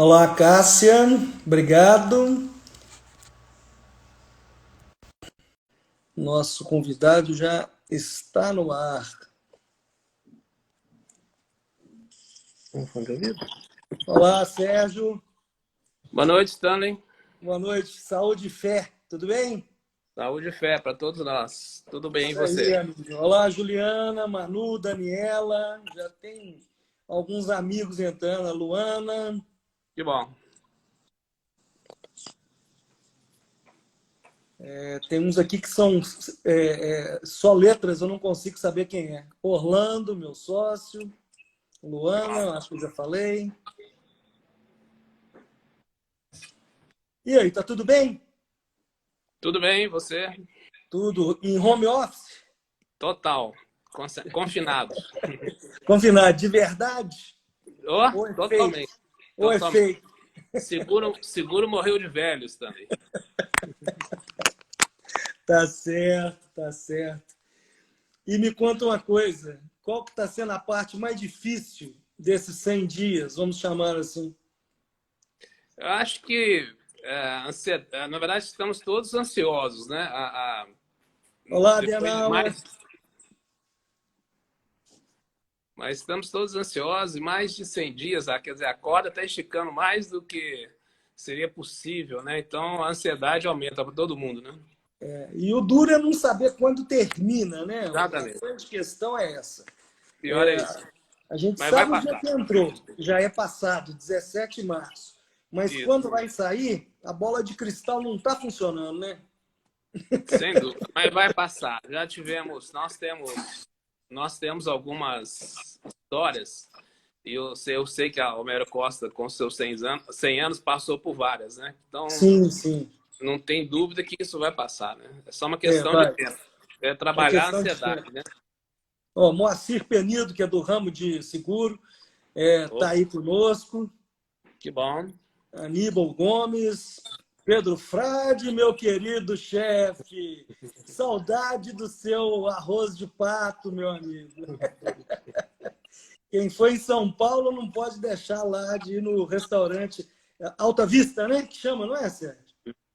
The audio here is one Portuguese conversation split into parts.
Olá, Cássia. Obrigado. Nosso convidado já está no ar. Olá, Sérgio. Boa noite, Stanley. Boa noite. Saúde e fé. Tudo bem? Saúde e fé para todos nós. Tudo bem, e Isso aí, você? amigo. Olá, Juliana, Manu, Daniela. Já tem alguns amigos entrando. A Luana. Que bom. Tem uns aqui que são só letras, eu não consigo saber quem é. Orlando, meu sócio. Luana, acho que eu já falei. E aí, tá tudo bem? Tudo bem, e você? Tudo em home office? Total. Confinado. Confinado, de verdade? Oh, Ou é fake? totalmente. Ou é Totalmente. fake? Seguro morreu de velho, Stanley. Tá certo, tá certo. E me conta uma coisa, qual que está sendo a parte mais difícil desses 100 dias, vamos chamar assim? Eu acho que, na verdade, estamos todos ansiosos, né? Olá, Depois de Bianaua. mas estamos todos ansiosos e mais de 100 dias, quer dizer, a corda está esticando mais do que seria possível, né? Então, a ansiedade aumenta para todo mundo, né? E o duro é não saber quando termina, né? A Exatamente. grande questão é essa. Pior é isso. A gente Mas vai sabe o dia passar. que entrou, já é passado, 17 de março. Mas Isso, quando vai sair, a bola de cristal não está funcionando, né? sem dúvida. Mas vai passar. Nós temos algumas histórias, e eu sei que a Homero Costa, com seus 100 anos, passou por várias, né? Então, Sim, sim. não tem dúvida que isso vai passar, né? É só uma questão de Vai. tempo. É É trabalhar a questão de tempo. ansiedade, né? Ó, Moacir Penido, que é do ramo de seguro, está aí conosco. Que bom. Aníbal Gomes, Pedro Frade, meu querido chefe. Saudade do seu arroz de pato, meu amigo. Quem foi em São Paulo não pode deixar lá de ir no restaurante Alta Vista, né? Que chama, não é, Sérgio?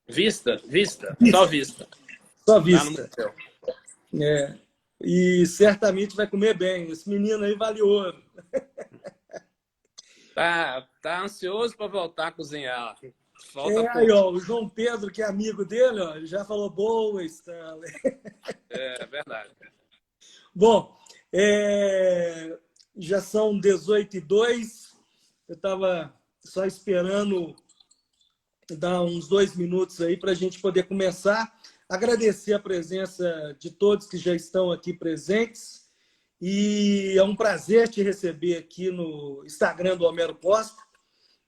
Vista, só vista. Só Lá no Vista. museu. É. E certamente vai comer bem. Esse menino aí vale ouro. Tá ansioso para voltar a cozinhar. Falta Aí, pouco. ó, o João Pedro, que é amigo dele, ó, ele já falou boa, Stanley. É verdade. Bom, já são 18h02. Eu estava só esperando dar uns 2 minutos aí para a gente poder começar. Agradecer a presença de todos que já estão aqui presentes. E é um prazer te receber aqui no Instagram do Homero Costa.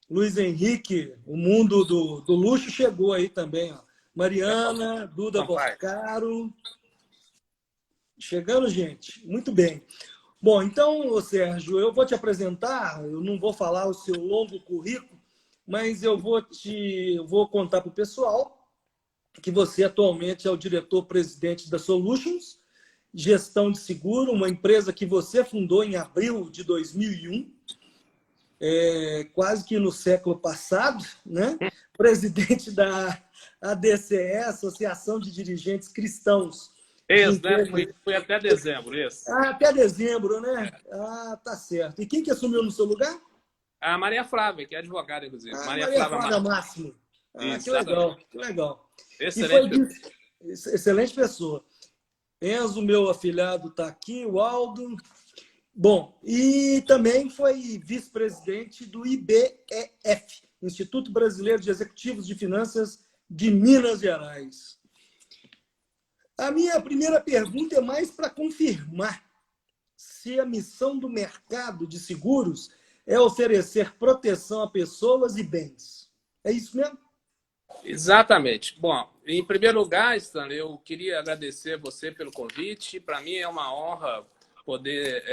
Luiz Henrique, o mundo do luxo chegou aí também. Ó. Mariana, Duda Borcaro. Chegando, gente. Muito bem. Bom, então, Sérgio, eu vou te apresentar, eu não vou falar o seu longo currículo, mas eu vou contar para o pessoal que você atualmente é o diretor-presidente da Solutions, gestão de seguro, uma empresa que você fundou em abril de 2001, quase que no século passado, né? Presidente da ADCE, Associação de Dirigentes Cristãos. Isso, né? Fui até dezembro, isso. Até dezembro, né? Tá certo. E quem que assumiu no seu lugar? A Maria Flávia, que é advogada, inclusive. Maria Flávia Máximo. Que legal, que legal. Excelente pessoa. Excelente pessoa. Enzo, meu afilhado, está aqui, o Aldo. Bom, e também foi vice-presidente do IBEF, Instituto Brasileiro de Executivos de Finanças de Minas Gerais. A minha primeira pergunta é mais para confirmar se a missão do mercado de seguros é oferecer proteção a pessoas e bens. É isso mesmo? Exatamente. Bom, em primeiro lugar, Stanley, eu queria agradecer você pelo convite. Para mim é uma honra poder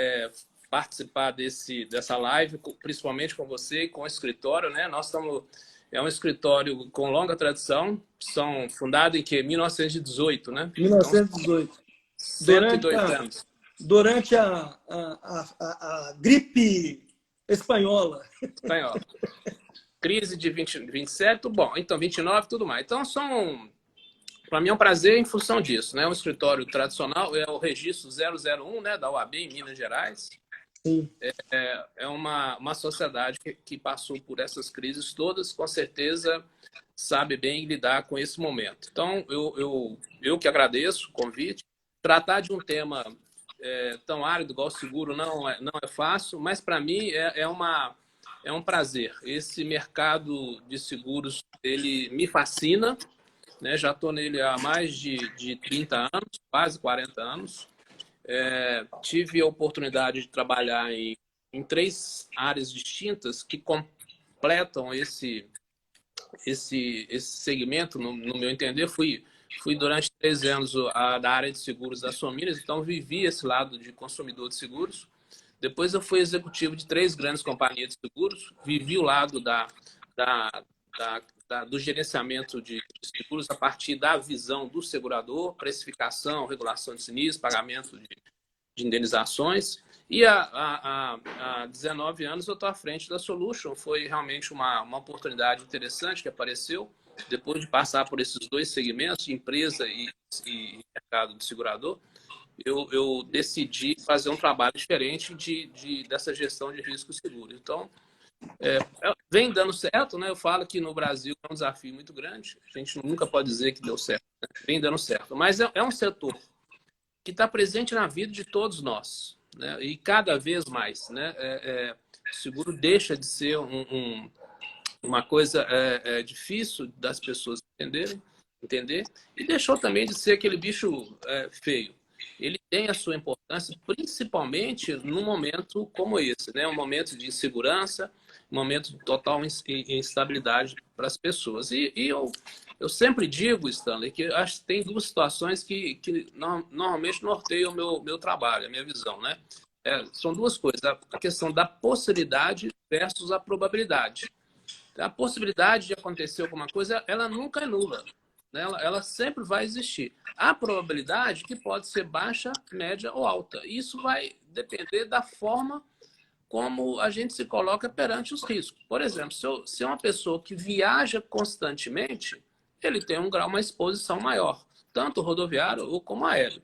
participar dessa live, principalmente com você e com o escritório, né? É um escritório com longa tradição, são fundados em 1918, né? 1918. Então, 102 anos. Durante a gripe espanhola. crise de 27, bom, então 29, tudo mais. Então, para mim é um prazer em função disso, né? Um escritório tradicional é o registro 001, né, da OAB em Minas Gerais. Sim. É uma sociedade que passou por essas crises todas, com certeza sabe bem lidar com esse momento. Então, eu que agradeço o convite. Tratar de um tema tão árido igual o seguro não é fácil, mas para mim é um prazer. Esse mercado de seguros, ele me fascina, né? Já estou nele há mais de 30 anos, quase 40 anos. Tive a oportunidade de trabalhar em 3 áreas distintas que completam esse segmento, no meu entender. Fui durante 3 anos da área de seguros da Somminas, então vivi esse lado de consumidor de seguros. Depois eu fui executivo de 3 grandes companhias de seguros, vivi o lado do gerenciamento de seguros a partir da visão do segurador, precificação, regulação de sinistros, pagamento de indenizações. E há 19 anos eu estou à frente da Solution. Foi realmente uma oportunidade interessante que apareceu depois de passar por esses 2 segmentos, empresa e mercado de segurador. Eu decidi fazer um trabalho diferente dessa gestão de risco seguro. Então, vem dando certo, né? Eu falo que no Brasil é um desafio muito grande. A gente nunca pode dizer que deu certo, né? Vem dando certo. Mas é um setor que está presente na vida de todos nós, né? E cada vez mais, né? O seguro deixa de ser uma coisa difícil das pessoas entender, e deixou também de ser aquele bicho feio. Ele tem a sua importância, principalmente num momento como esse, né? Um momento de insegurança, um momento de total instabilidade para as pessoas. E eu sempre digo, Stanley, que acho que tem 2 situações que normalmente norteiam o meu trabalho, a minha visão, né? São 2 coisas: a questão da possibilidade versus a probabilidade. A possibilidade de acontecer alguma coisa, ela nunca é nula, né? Ela sempre vai existir. A probabilidade que pode ser baixa, média ou alta. Isso vai depender da forma como a gente se coloca perante os riscos. Por exemplo, se é uma pessoa que viaja constantemente, ele tem uma exposição maior, tanto rodoviário ou como aéreo.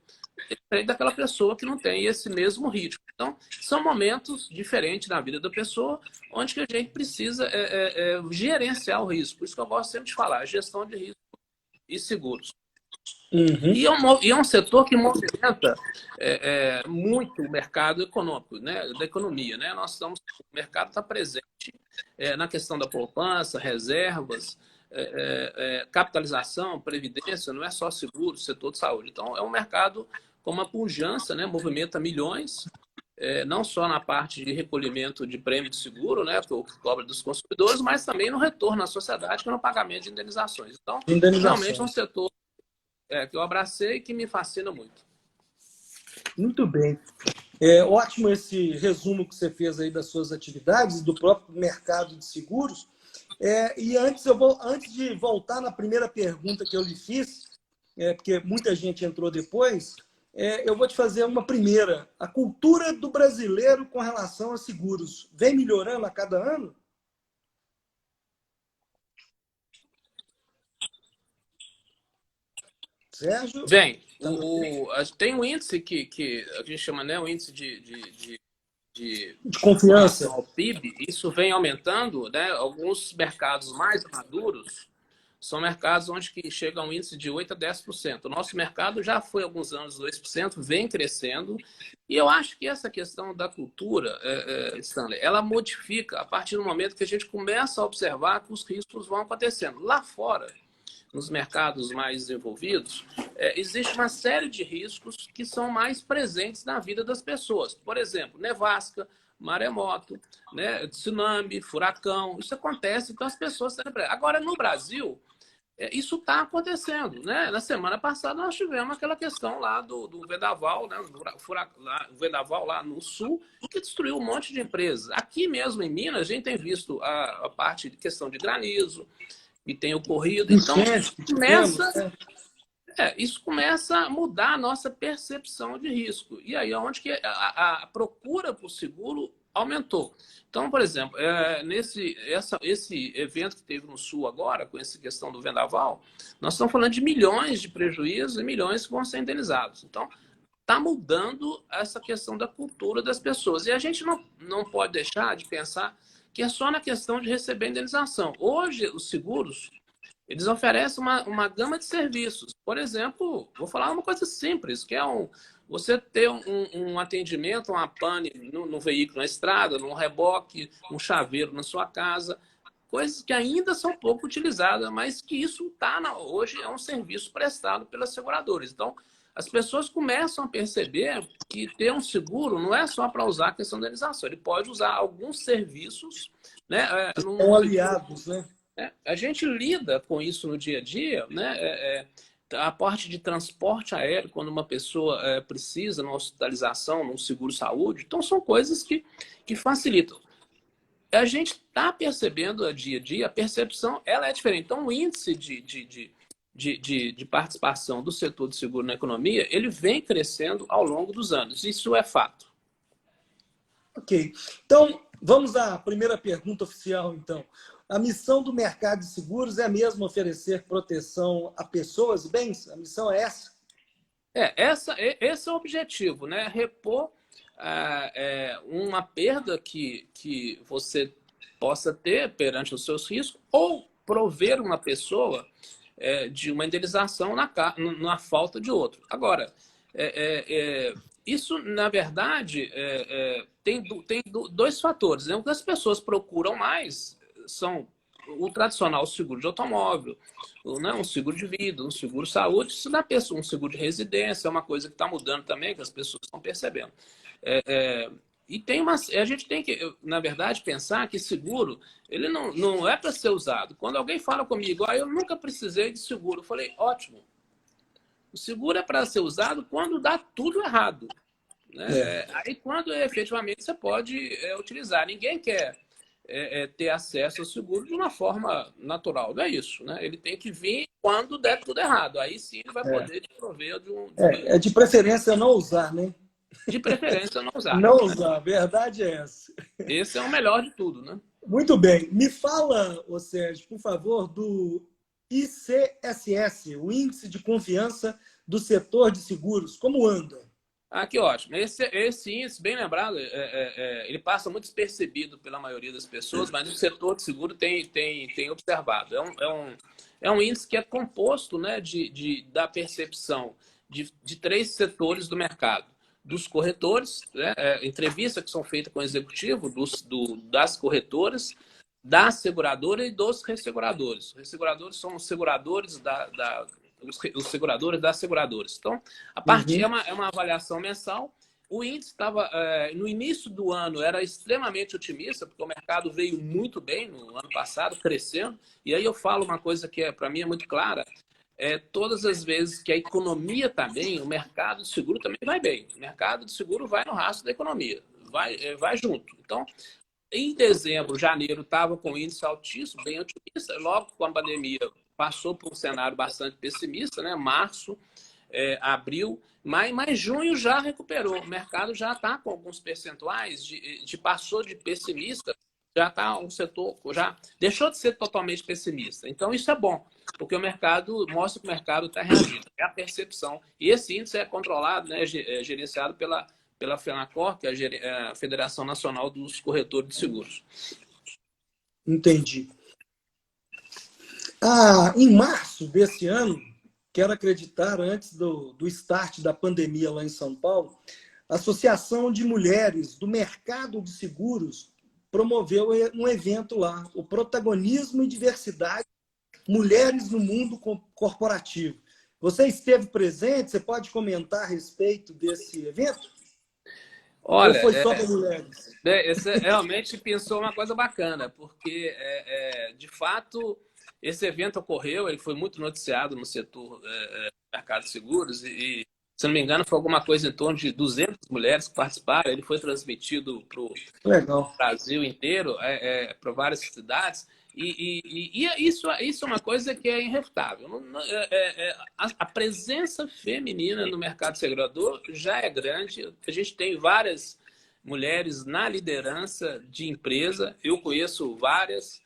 Diferente daquela pessoa que não tem esse mesmo risco. Então, são momentos diferentes na vida da pessoa, onde que a gente precisa gerenciar o risco. Por isso que eu gosto sempre de falar, gestão de risco e seguros. Uhum. E é um setor que movimenta muito o mercado econômico, né, da economia, né? O mercado está presente na questão da poupança, reservas, capitalização, previdência, não é só seguro, setor de saúde. Então, é um mercado com uma pujança, né? Movimenta milhões, não só na parte de recolhimento de prêmio de seguro, né, que cobra dos consumidores, mas também no retorno à sociedade, que é no pagamento de indenizações. Então, realmente é um setor que eu abracei e que me fascina muito. Muito bem. Ótimo esse resumo que você fez aí das suas atividades, do próprio mercado de seguros. E antes de voltar na primeira pergunta que eu lhe fiz, porque muita gente entrou depois, eu vou te fazer uma primeira. A cultura do brasileiro com relação a seguros vem melhorando a cada ano? Sérgio? Bem, tem um índice que a gente chama, né, o índice de confiança ao PIB. Isso vem aumentando, né? Alguns mercados mais maduros são mercados onde que chega a um índice de 8 a 10%. O nosso mercado já foi há alguns anos 2%, vem crescendo. E eu acho que essa questão da cultura, Stanley, ela modifica a partir do momento que a gente começa a observar que os riscos vão acontecendo. Lá fora, nos mercados mais desenvolvidos, existe uma série de riscos que são mais presentes na vida das pessoas. Por exemplo, nevasca, maremoto, né, tsunami, furacão. Isso acontece, então as pessoas estão... Agora, no Brasil, isso está acontecendo, né? Na semana passada nós tivemos aquela questão lá do vendaval, né? O vendaval lá no sul, que destruiu um monte de empresas. Aqui mesmo em Minas, a gente tem visto a parte de questão de granizo, e tem ocorrido. Então, isso começa a mudar a nossa percepção de risco. E aí é onde que a procura por seguro aumentou. Então, por exemplo, esse evento que teve no Sul agora, com essa questão do vendaval, nós estamos falando de milhões de prejuízos e milhões que vão ser indenizados. Então, está mudando essa questão da cultura das pessoas. E a gente não pode deixar de pensar que é só na questão de receber indenização. Hoje, os seguros, eles oferecem uma gama de serviços. Por exemplo, vou falar uma coisa simples, que é você ter um atendimento, uma pane no veículo, na estrada, num reboque, um chaveiro na sua casa, coisas que ainda são pouco utilizadas, mas que isso hoje é um serviço prestado pelas seguradoras. Então, as pessoas começam a perceber que ter um seguro não é só para usar a questão da indenização, ele pode usar alguns serviços, né? São aliados, né? A gente lida com isso no dia a dia, né? A parte de transporte aéreo, quando uma pessoa precisa de uma hospitalização, num seguro-saúde, então são coisas que facilitam. A gente está percebendo a dia a dia, a percepção ela é diferente. Então, o índice de participação do setor de seguro na economia, ele vem crescendo ao longo dos anos. Isso é fato. Ok. Então, vamos à primeira pergunta oficial, então. A missão do mercado de seguros é mesmo oferecer proteção a pessoas e bens? A missão é essa? Esse é o objetivo, né? Repor uma perda que você possa ter perante os seus riscos ou prover uma pessoa de uma indenização na falta de outro. Agora, isso, na verdade, tem dois fatores, né? O que as pessoas procuram mais são o tradicional seguro de automóvel, né? Um seguro de vida, um seguro de saúde, isso dá pessoa, um seguro de residência, é uma coisa que está mudando também, que as pessoas estão percebendo. E a gente tem que, na verdade, pensar que seguro ele não é para ser usado. Quando alguém fala comigo, eu nunca precisei de seguro, eu falei, ótimo. O seguro é para ser usado quando dá tudo errado, né? Aí, quando efetivamente você pode utilizar. Ninguém quer ter acesso ao seguro de uma forma natural, não é isso, né? Ele tem que vir quando der tudo errado. Aí sim ele vai poder te prover de preferência não usar, né? De preferência não usar. Não usar, a verdade é essa. Esse é o melhor de tudo, né? Muito bem. Me fala, ô Sérgio, por favor, do ICSS, o Índice de Confiança do Setor de Seguros. Como anda? Que ótimo. Esse índice, bem lembrado, ele passa muito despercebido pela maioria das pessoas, mas o setor de seguro tem observado. É um índice que é composto, né, da percepção de três setores do mercado. Dos corretores, né, entrevistas que são feitas com o executivo, das corretoras, da seguradora e dos resseguradores. Os resseguradores são os seguradores os seguradores das seguradoras. Então, a partir é uma avaliação mensal. O índice estava, no início do ano, era extremamente otimista, porque o mercado veio muito bem no ano passado, crescendo. E aí eu falo uma coisa que para mim é muito clara. Todas as vezes que a economia está bem, o mercado de seguro também vai bem. O mercado de seguro vai no rastro da economia, vai junto. Então, em dezembro, janeiro, estava com índice altíssimo, bem otimista. Logo com a pandemia, passou por um cenário bastante pessimista, né? Março, abril, mas junho já recuperou. O mercado já está com alguns percentuais, passou de pessimista, já está um setor, já deixou de ser totalmente pessimista. Então, isso é bom, porque o mercado mostra que o mercado está reagindo. É a percepção. E esse índice é controlado, né, gerenciado pela FENACOR, que é a Federação Nacional dos Corretores de Seguros. Entendi. Em março desse ano, quero acreditar, antes do start da pandemia lá em São Paulo, a Associação de Mulheres do Mercado de Seguros promoveu um evento lá, o Protagonismo e Diversidade, Mulheres no Mundo Corporativo. Você esteve presente? Você pode comentar a respeito desse evento? Olha, ou foi só para mulheres? Você realmente pensou uma coisa bacana, porque, de fato, esse evento ocorreu, ele foi muito noticiado no setor do mercado de seguros e, se não me engano, foi alguma coisa em torno de 200 mulheres que participaram. Ele foi transmitido para o Brasil inteiro, para várias cidades. E isso é uma coisa que é irrefutável. A presença feminina no mercado segurador já é grande. A gente tem várias mulheres na liderança de empresa. Eu conheço várias,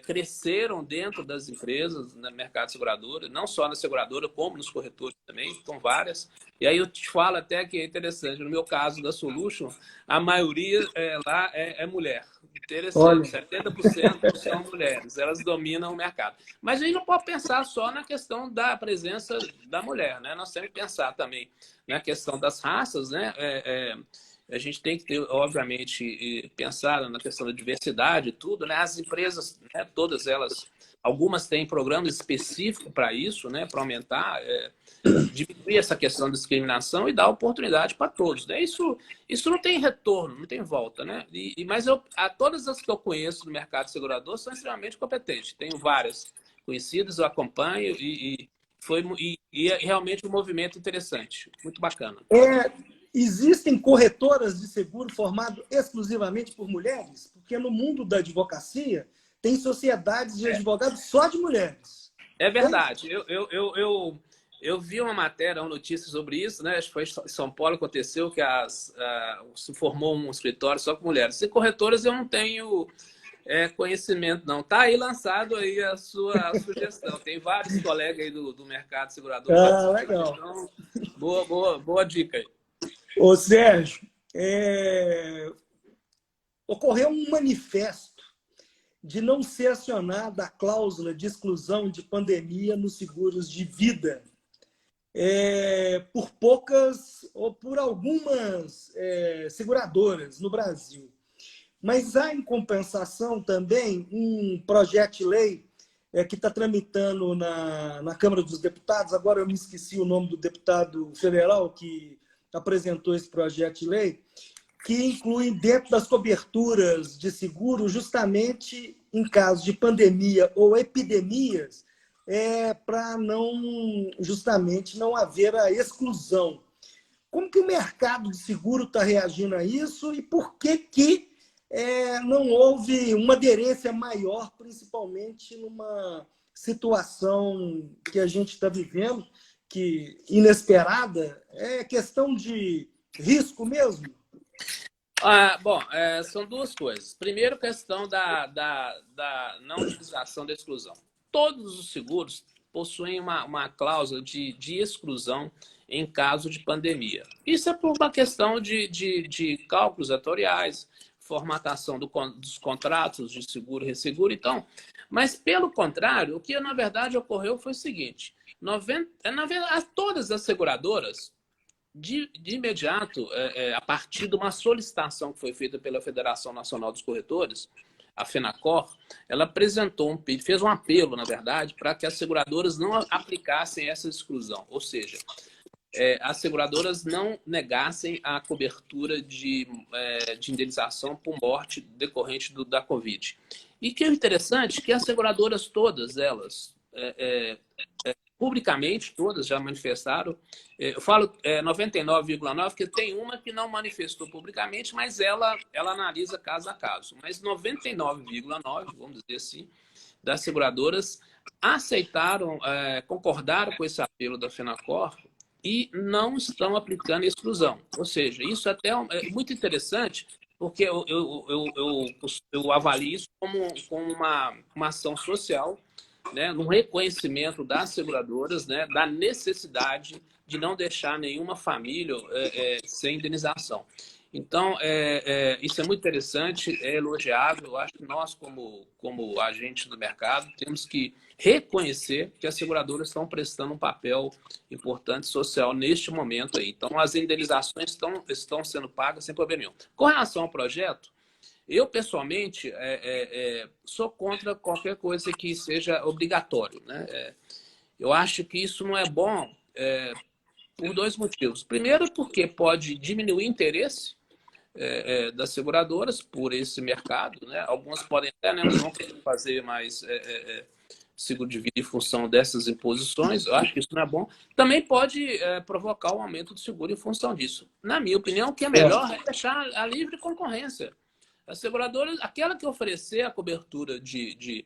cresceram dentro das empresas, no mercado seguradora, não só na seguradora, como nos corretores também, estão várias. E aí eu te falo até que é interessante, no meu caso da Solution, a maioria lá é mulher. Interessante, Olha, 70% são mulheres, elas dominam o mercado. Mas a gente não pode pensar só na questão da presença da mulher, né? Nós temos que pensar também na questão das raças, né? A gente tem que ter, obviamente, pensar na questão da diversidade e tudo, né? As empresas, né, todas elas, algumas têm programas específicos para isso, né? Para aumentar, diminuir essa questão da discriminação e dar oportunidade para todos, né? Isso não tem retorno, não tem volta, né? Mas todas as que eu conheço no mercado segurador são extremamente competentes. Tenho várias conhecidas, eu acompanho e é realmente um movimento interessante, muito bacana. Existem corretoras de seguro formadas exclusivamente por mulheres? Porque no mundo da advocacia tem sociedades de advogados só de mulheres. É verdade. Eu vi uma matéria, uma notícia sobre isso, né? Acho que foi em São Paulo que aconteceu, que se formou um escritório só com mulheres. E corretoras eu não tenho conhecimento, não. Tá aí lançado aí a sua sugestão. Tem vários colegas aí do mercado segurador. Legal. Então, boa dica aí. Ô, Sérgio, ocorreu um manifesto de não ser acionada a cláusula de exclusão de pandemia nos seguros de vida por poucas ou por algumas seguradoras no Brasil. Mas há, em compensação, também um projeto de lei que está tramitando na Câmara dos Deputados. Agora eu me esqueci o nome do deputado federal que apresentou esse projeto de lei, que inclui dentro das coberturas de seguro, justamente em caso de pandemia ou epidemias, para justamente não haver a exclusão. Como que o mercado de seguro está reagindo a isso e por que não houve uma aderência maior, principalmente numa situação que a gente está vivendo, que inesperada, é questão de risco mesmo? Bom, são duas coisas. Primeiro, questão da não utilização da exclusão. Todos os seguros possuem uma cláusula de exclusão em caso de pandemia. Isso é por uma questão de cálculos atuariais, formatação dos contratos de seguro e resseguro. Então, mas, pelo contrário, o que na verdade ocorreu foi o seguinte: todas as seguradoras, de imediato, a partir de uma solicitação que foi feita pela Federação Nacional dos Corretores, a FENACOR, ela apresentou fez um apelo, na verdade, para que as seguradoras não aplicassem essa exclusão. Ou seja, as seguradoras não negassem a cobertura de indenização por morte decorrente da Covid. E que é interessante que as seguradoras todas elas, publicamente, todas já manifestaram. Eu falo 99,9%, porque tem uma que não manifestou publicamente, mas ela analisa caso a caso. Mas 99,9%, vamos dizer assim, das seguradoras aceitaram, concordaram com esse apelo da FENACOR e não estão aplicando exclusão. Ou seja, isso até é muito interessante, porque eu avalio isso como uma ação social, né, no reconhecimento das seguradoras, né, da necessidade de não deixar nenhuma família sem indenização. Então, isso é muito interessante, é elogiável. Eu acho que nós, como agentes do mercado, temos que reconhecer que as seguradoras estão prestando um papel importante social neste momento aí. Então, as indenizações estão sendo pagas sem problema nenhum. Com relação ao projeto, eu, pessoalmente, sou contra qualquer coisa que seja obrigatório, né? Eu acho que isso não é bom por dois motivos. Primeiro, porque pode diminuir o interesse das seguradoras por esse mercado, né? Algumas podem até, né, não querer fazer mais seguro de vida em função dessas imposições. Eu acho que isso não é bom. Também pode provocar um aumento do seguro em função disso. Na minha opinião, o que é melhor é deixar a livre concorrência. A seguradora, aquela que oferecer a cobertura de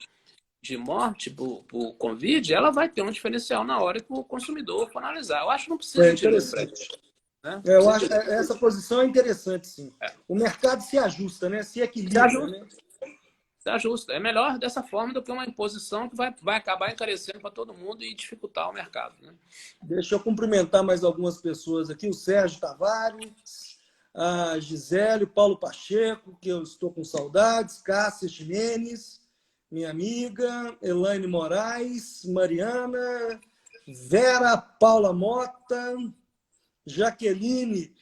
morte por Covid, ela vai ter um diferencial na hora que o consumidor for analisar. Eu acho que não precisa de frete. né? Eu acho que essa posição é interessante, sim. É. O mercado se ajusta, né? Se Se equilibra, ajusta, né? se ajusta. É melhor dessa forma do que uma imposição que vai acabar encarecendo para todo mundo e dificultar o mercado, né? Deixa eu cumprimentar mais algumas pessoas aqui. O Sérgio Tavares, a Gisele, Paulo Pacheco, que eu estou com saudades, Cássia Ximenes, minha amiga, Elaine Moraes, Mariana, Vera Paula Mota, Jaqueline.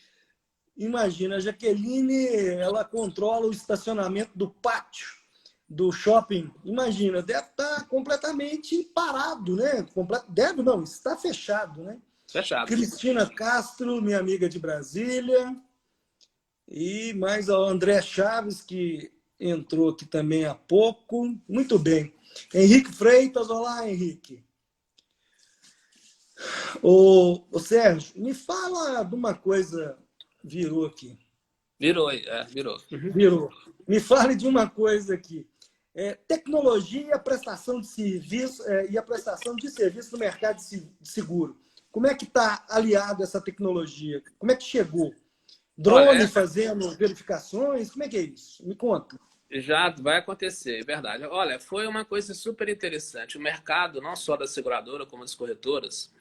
Imagina, a Jaqueline, ela controla o estacionamento do pátio do shopping. Imagina, deve estar completamente parado, né? Deve não, está fechado, né? Fechado. Cristina Castro, minha amiga de Brasília. E mais o André Chaves, que entrou aqui também há pouco. Muito bem. Henrique Freitas, olá, Henrique. Ô Sérgio, me fala de uma coisa. Virou aqui. Virou. Uhum. Virou. Me fale de uma coisa aqui. Tecnologia e a prestação de serviço e a prestação de serviço no mercado de seguro. Como é que está aliado essa tecnologia? Como é que chegou? Drone fazendo verificações? Como é que é isso? Me conta. Já vai acontecer, é verdade. Olha, foi uma coisa super interessante. O mercado, não só da seguradora, como das corretoras,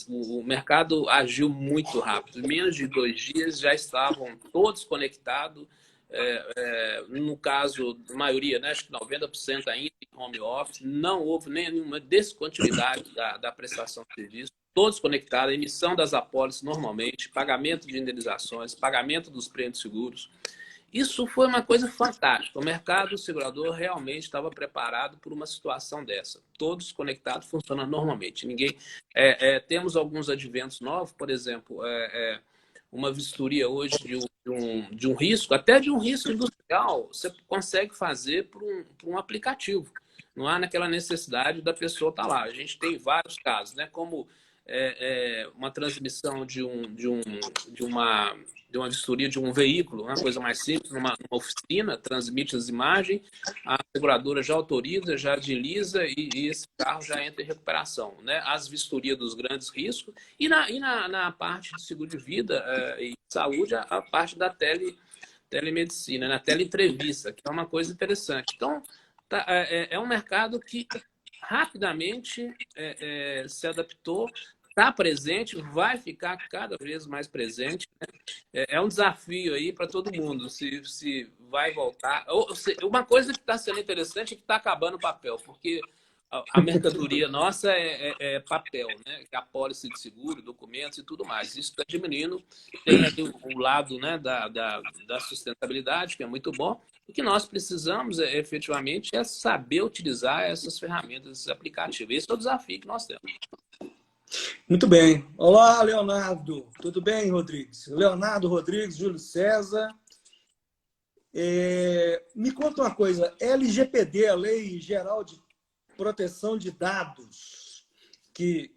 o mercado agiu muito rápido. Em menos de 2 dias já estavam todos conectados. No caso, a maioria, né, acho que 90% ainda em home office, não houve nenhuma descontinuidade da prestação de serviço. Todos conectados, emissão das apólices normalmente, pagamento de indenizações, pagamento dos prêmios seguros. Isso foi uma coisa fantástica. O mercado segurador realmente estava preparado por uma situação dessa. Todos conectados, funcionando normalmente. Ninguém. Temos alguns adventos novos, por exemplo, uma vistoria hoje de um risco, até de um risco industrial, você consegue fazer por um aplicativo. Não há naquela necessidade da pessoa estar lá. A gente tem vários casos, né? Como uma transmissão de uma vistoria de um veículo, uma coisa mais simples, numa oficina, transmite as imagens, a seguradora já autoriza, já agiliza e esse carro já entra em recuperação, né? As vistorias dos grandes riscos e na parte de seguro de vida e saúde, a parte da telemedicina, na teleentrevista, que é uma coisa interessante. Então, é um mercado que rapidamente se adaptou, está presente, vai ficar cada vez mais presente, né? É um desafio aí para todo mundo, se vai voltar. Uma coisa que está sendo interessante é que está acabando o papel, porque a mercadoria nossa é papel, né? A apólice de seguro, documentos e tudo mais. Isso está diminuindo. Tem ali o lado, né, da sustentabilidade, que é muito bom. O que nós precisamos, efetivamente, é saber utilizar essas ferramentas, esses aplicativos. Esse é o desafio que nós temos. Muito bem. Olá, Leonardo. Tudo bem, Rodrigues? Leonardo Rodrigues, Júlio César. Me conta uma coisa. LGPD, a Lei Geral de Proteção de Dados, que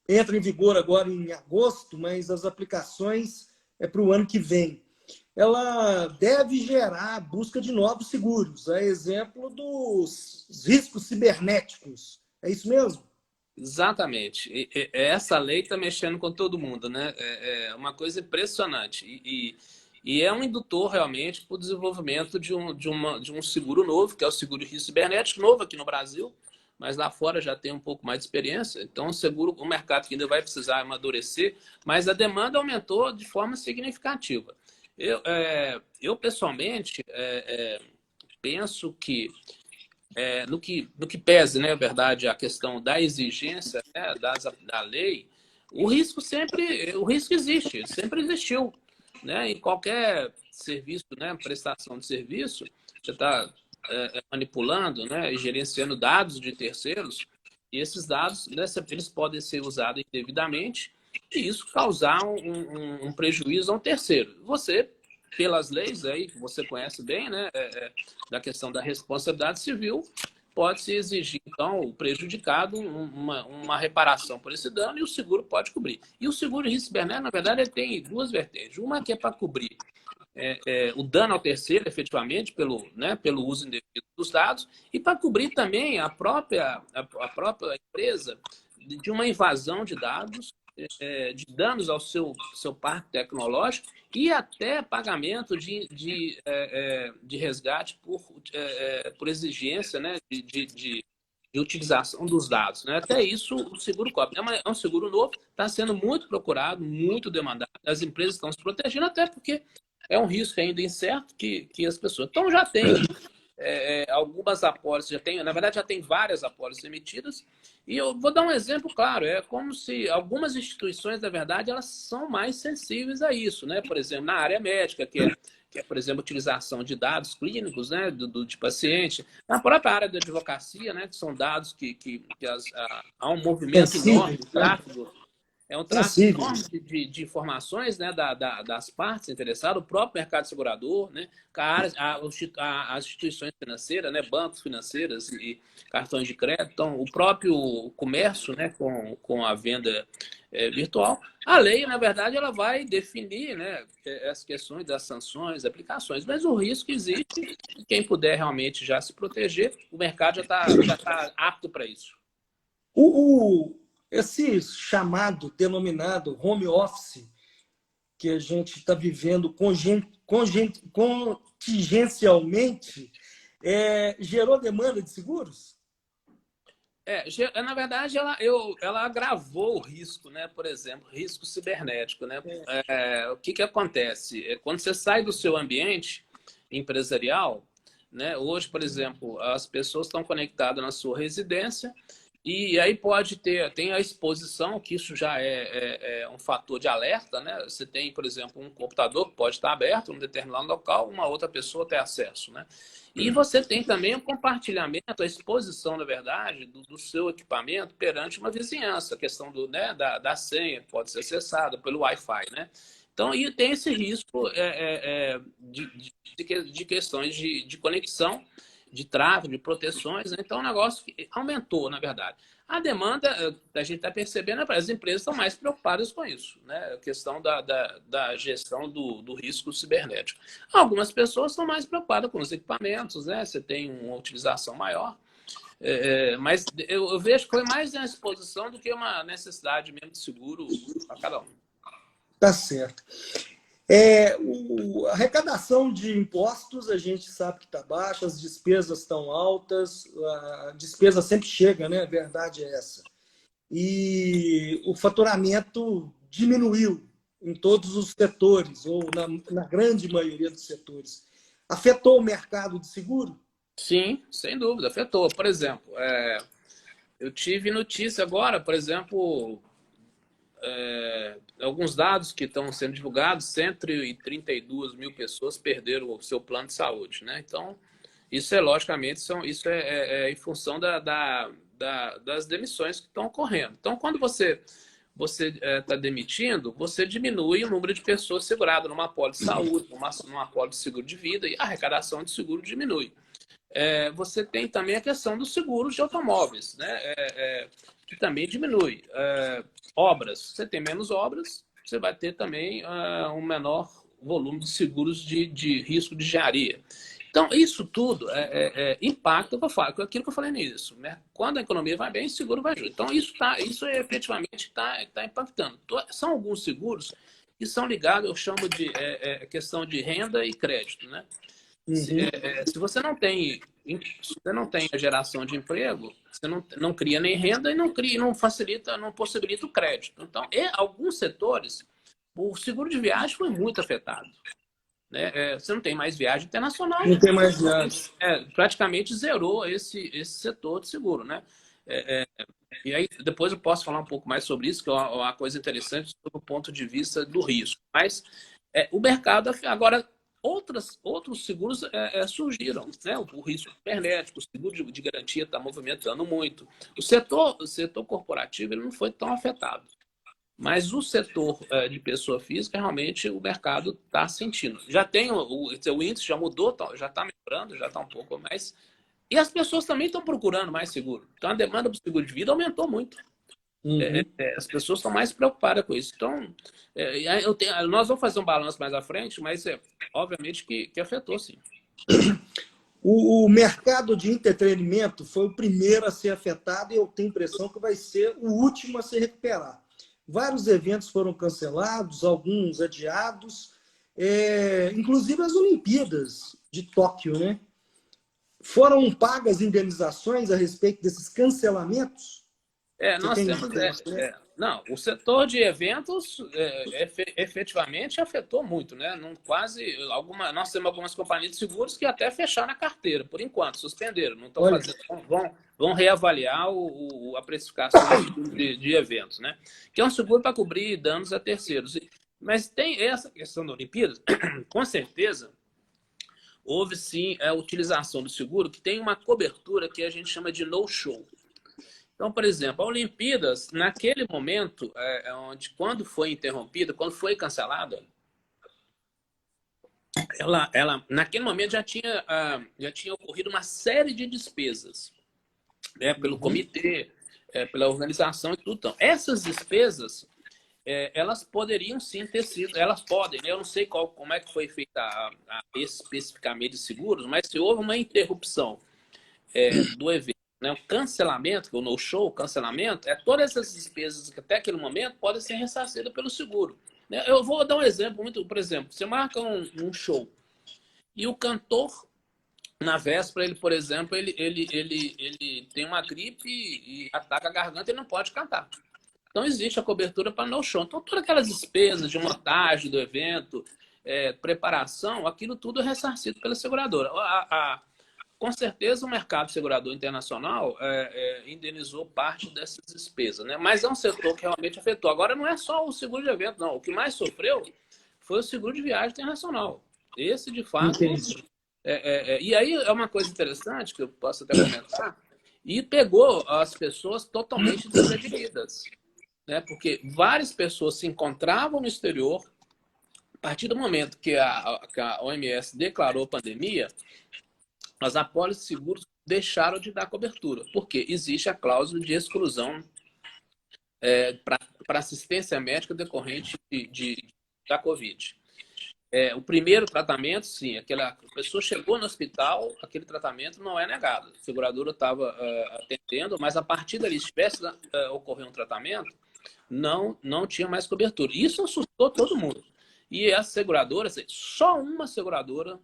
entra em vigor agora em agosto, mas as aplicações é para o ano que vem. Ela deve gerar a busca de novos seguros, a exemplo dos riscos cibernéticos. É isso mesmo? Exatamente. Essa lei está mexendo com todo mundo, né? É uma coisa impressionante. E é um indutor realmente para o desenvolvimento de um seguro novo, que é o seguro de risco cibernético, novo aqui no Brasil, mas lá fora já tem um pouco mais de experiência. Então, o mercado que ainda vai precisar amadurecer, mas a demanda aumentou de forma significativa. Eu pessoalmente, penso que no que pese, né, verdade, a questão da exigência, né, da lei, o risco existe, sempre existiu, né? Em qualquer serviço, né, prestação de serviço, você está manipulando, né, e gerenciando dados de terceiros, e esses dados, né, eles podem ser usados indevidamente e isso causar um prejuízo a um terceiro. Você, pelas leis aí que você conhece bem, né, da questão da responsabilidade civil, pode-se exigir, então, o prejudicado uma reparação por esse dano e o seguro pode cobrir. E o seguro de risco cibernético, na verdade, ele tem duas vertentes. Uma que é para cobrir o dano ao terceiro, efetivamente, pelo uso indevido dos dados, e para cobrir também a própria empresa de uma invasão de dados de danos ao seu parque tecnológico e até pagamento de resgate por exigência, né, de utilização dos dados, né? Até isso o seguro cobre. É um seguro novo, está sendo muito procurado, muito demandado. As empresas estão se protegendo, até porque é um risco ainda incerto que as pessoas... Então já tem algumas apólices, na verdade já tem várias apólices emitidas, e eu vou dar um exemplo claro, é como se algumas instituições, na verdade, elas são mais sensíveis a isso, né? Por exemplo, na área médica, que é, por exemplo, a utilização de dados clínicos, né, de paciente, na própria área da advocacia, né, que são dados há um movimento enorme de tráfego. É um tráfego enorme de informações, né, das partes interessadas, o próprio mercado segurador, né, as instituições financeiras, né, bancos financeiros e cartões de crédito, então, o próprio comércio, né, com a venda virtual. A lei, na verdade, ela vai definir, né, as questões das sanções, aplicações, mas o risco existe e quem puder realmente já se proteger, o mercado já tá apto para isso. Esse chamado, denominado home office, que a gente está vivendo contingencialmente, gerou demanda de seguros? Na verdade, ela agravou o risco, né? Por exemplo, risco cibernético, né? O que acontece? Quando você sai do seu ambiente empresarial, né? Hoje, por exemplo, as pessoas estão conectadas na sua residência e aí tem a exposição, que isso já é um fator de alerta, né? Você tem, por exemplo, um computador que pode estar aberto em um determinado local, uma outra pessoa tem acesso, né? E você tem também o compartilhamento, a exposição, na verdade, do seu equipamento perante uma vizinhança, a questão da senha pode ser acessada pelo Wi-Fi, né? Então, e tem esse risco de questões de conexão, de tráfego, de proteções, né? Então, é um negócio que aumentou, na verdade. A demanda, a gente está percebendo, as empresas estão mais preocupadas com isso, né? A questão da gestão do risco cibernético. Algumas pessoas estão mais preocupadas com os equipamentos, né? Você tem uma utilização maior, mas eu vejo que foi mais uma exposição do que uma necessidade mesmo de seguro para cada um. Tá certo. A arrecadação de impostos, a gente sabe que está baixa, as despesas estão altas, a despesa sempre chega, né? A verdade é essa. E o faturamento diminuiu em todos os setores, ou na grande maioria dos setores. Afetou o mercado de seguro? Sim, sem dúvida, afetou. Por exemplo, eu tive notícia agora, por exemplo, alguns dados que estão sendo divulgados, 132 mil pessoas perderam o seu plano de saúde, né? Então, isso logicamente, isso é em função das demissões que estão ocorrendo. Então, quando você está demitindo, você diminui o número de pessoas seguradas numa apólice de saúde, numa apólice de seguro de vida, e a arrecadação de seguro diminui. Você tem também a questão dos seguros de automóveis, né? Que também diminui. Obras, você tem menos obras, você vai ter também um menor volume de seguros de risco de engenharia. Então, isso tudo impacta aquilo que eu falei nisso, né? Quando a economia vai bem, o seguro vai junto. Então, isso efetivamente está impactando. São alguns seguros que são ligados, eu chamo de questão de renda e crédito, né? Se você não tem a geração de emprego, você não cria nem renda e não facilita, não possibilita o crédito. Então, alguns setores, o seguro de viagem foi muito afetado, né? Você não tem mais viagem internacional. Não tem mais viagem. Praticamente zerou esse setor de seguro, né? E aí, depois eu posso falar um pouco mais sobre isso, que é uma coisa interessante do ponto de vista do risco. Mas o mercado, agora, outros seguros surgiram, né? O risco cibernético, o seguro de garantia está movimentando muito. O setor corporativo ele não foi tão afetado, mas o setor de pessoa física, realmente, o mercado está sentindo. Já tem o índice, já mudou, já está melhorando, já está um pouco mais. E as pessoas também estão procurando mais seguro. Então, a demanda por seguro de vida aumentou muito. As pessoas estão mais preocupadas com isso. Então, nós vamos fazer um balanço mais à frente, mas obviamente que afetou, sim. O mercado de entretenimento foi o primeiro a ser afetado e eu tenho a impressão que vai ser o último a se recuperar. vários eventos foram cancelados, alguns adiados, inclusive as Olimpíadas de Tóquio, né? Foram pagas indenizações a respeito desses cancelamentos? Você Nós tem temos. conhecimento? Não, o setor de eventos efetivamente afetou muito, né? Não, nós temos algumas companhias de seguros que até fecharam a carteira, por enquanto, suspenderam, não estão Olha, fazendo, vão reavaliar a precificação do seguro de eventos, né? Que é um seguro para cobrir danos a terceiros. Mas tem essa questão da Olimpíada, com certeza, houve sim a utilização do seguro que tem uma cobertura que a gente chama de no-show. Então, por exemplo, a Olimpíadas, naquele momento, quando foi interrompida, quando foi cancelada, naquele momento já tinha ocorrido uma série de despesas, né, pelo comitê, pela organização e tudo. Então, essas despesas, elas poderiam sim ter sido, elas podem, né? Eu não sei como é que foi feita especificamente de seguros, mas se houve uma interrupção do evento, né? O cancelamento, o no-show, o cancelamento, todas essas despesas que até aquele momento podem ser ressarcidas pelo seguro. Né? Eu vou dar um exemplo, por exemplo, você marca um show e o cantor, na véspera, ele, por exemplo, ele tem uma gripe e ataca a garganta e não pode cantar. Então, existe a cobertura para no-show. Então, todas aquelas despesas de montagem do evento, preparação, aquilo tudo é ressarcido pela seguradora. Com certeza, o mercado segurador internacional indenizou parte dessas despesas, né? Mas é um setor que realmente afetou. Agora, não é só o seguro de evento, não. O que mais sofreu foi o seguro de viagem internacional. Esse, de fato... entendi. E aí é uma coisa interessante, que eu posso até comentar, e pegou as pessoas totalmente desprevenidas, né? Porque várias pessoas se encontravam no exterior, a partir do momento que a OMS declarou pandemia, as apólices de seguros deixaram de dar cobertura, porque existe a cláusula de exclusão para assistência médica decorrente da Covid. O primeiro tratamento, sim, aquela pessoa chegou no hospital, aquele tratamento não é negado. A seguradora estava atendendo, mas a partir dali, se tivesse ocorrido um tratamento, não tinha mais cobertura. Isso assustou todo mundo. E a seguradora, só uma seguradora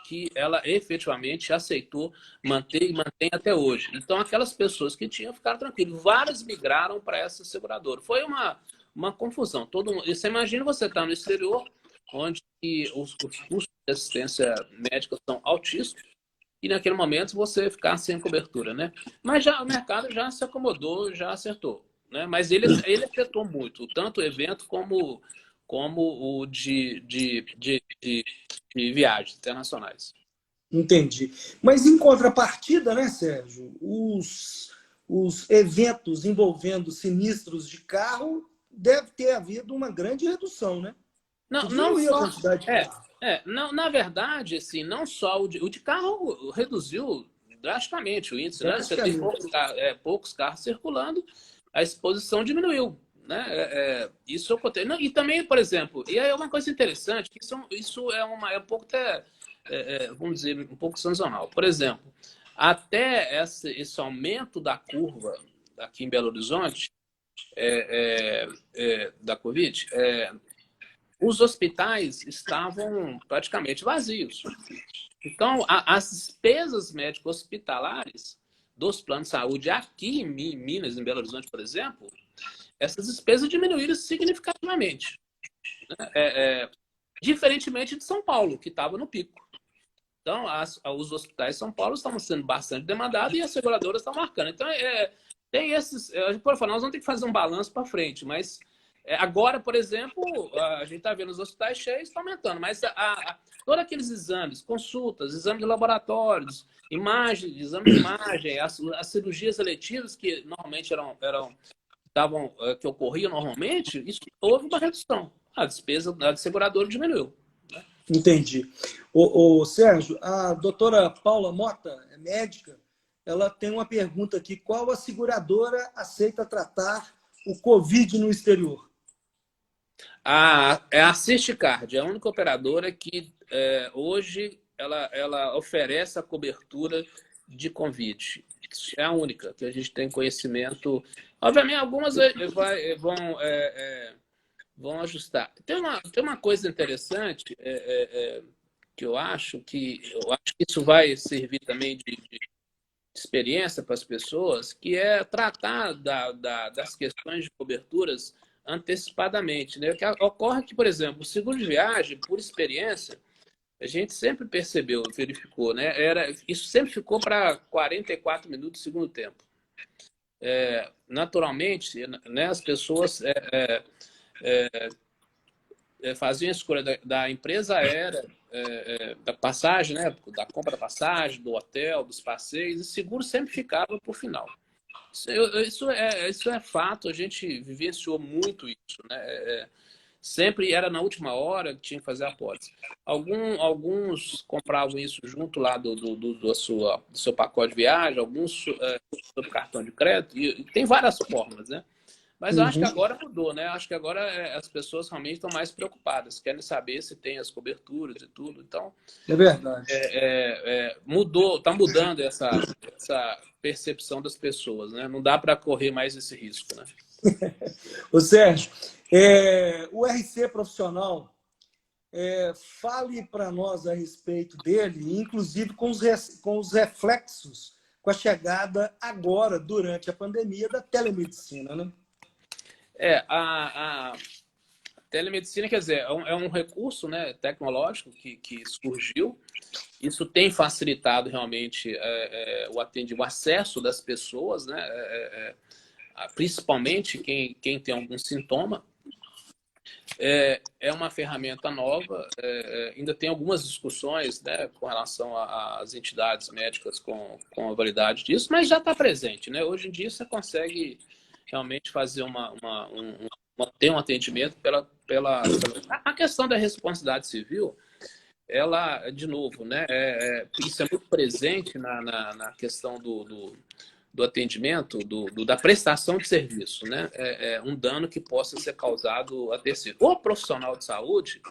que ela efetivamente aceitou manter e mantém até hoje. Então, aquelas pessoas que tinham ficaram tranquilas. Várias migraram para essa seguradora. Foi uma confusão. Você imagina você estar no exterior, onde os custos de assistência médica são altíssimos, e naquele momento você ficar sem cobertura, né? Mas o mercado já se acomodou, já acertou, né? Mas ele afetou muito, tanto o evento como o de viagens internacionais. Entendi. Mas em contrapartida, né, Sérgio? Os eventos envolvendo sinistros de carro deve ter havido uma grande redução, né? Que Não diminuiu a só. quantidade de carro. Não, na verdade, assim, não só o de carro reduziu drasticamente o índice, né? Você tem poucos carros circulando, a exposição diminuiu, né? Isso acontece. E também, por exemplo, e é uma coisa interessante, que isso é um pouco até, vamos dizer, um pouco sazonal. Por exemplo, até esse aumento da curva aqui em Belo Horizonte, da Covid, os hospitais estavam praticamente vazios. Então, as despesas médico-hospitalares dos planos de saúde aqui em Minas, em Belo Horizonte, por exemplo, essas despesas diminuíram significativamente. Diferentemente de São Paulo, que estava no pico. Então, os hospitais de São Paulo estavam sendo bastante demandados e as seguradoras estão marcando. Então, tem esses... A gente pode falar, nós vamos ter que fazer um balanço para frente, mas agora, por exemplo, a gente está vendo os hospitais cheios, está aumentando, mas todos aqueles exames, consultas, exames de laboratórios, exame de imagem, as cirurgias eletivas que normalmente que ocorriam normalmente, isso houve uma redução. A despesa da seguradora diminuiu. Né? Entendi. O Sérgio, a doutora Paula Mota, é médica, ela tem uma pergunta aqui. Qual a seguradora aceita tratar o Covid no exterior? A Assistcard é a única operadora que hoje ela oferece a cobertura de Covid. É a única que a gente tem conhecimento. Obviamente, algumas vão ajustar. Tem uma coisa interessante que eu acho que isso vai servir também de experiência para as pessoas, que é tratar das questões de coberturas antecipadamente, né? Que ocorre que, por exemplo, o seguro de viagem, por experiência, a gente sempre percebeu, verificou, né? Isso sempre ficou para 44 minutos do segundo tempo. Naturalmente, né, as pessoas faziam a escolha da empresa aérea, da passagem, né? Da compra da passagem, do hotel, dos passeios, e seguro sempre ficava para o final. Isso é fato, a gente vivenciou muito isso, né? Sempre era na última hora que tinha que fazer a apólice. Alguns compravam isso junto lá do seu pacote de viagem, alguns sob cartão de crédito, e tem várias formas, né? Mas eu acho que agora mudou, né? Acho que agora as pessoas realmente estão mais preocupadas, querem saber se tem as coberturas e tudo. Então, É verdade. mudou, está mudando essa percepção das pessoas, né? Não dá para correr mais esse risco, né? Ô, Sérgio, o RC profissional, fale para nós a respeito dele, inclusive com os reflexos, com a chegada agora, durante a pandemia, da telemedicina, né? A telemedicina, quer dizer, é um recurso, né, tecnológico que surgiu. Isso tem facilitado realmente o acesso das pessoas, né, principalmente quem tem algum sintoma. É uma ferramenta nova, ainda tem algumas discussões, né, com relação às entidades médicas com a validade disso, mas já está presente, né? Hoje em dia você consegue realmente fazer ter um atendimento a questão da responsabilidade civil. Ela, de novo, né, isso é muito presente na questão do atendimento, da prestação de serviço, né? Um dano que possa ser causado a terceiro. O profissional de saúde,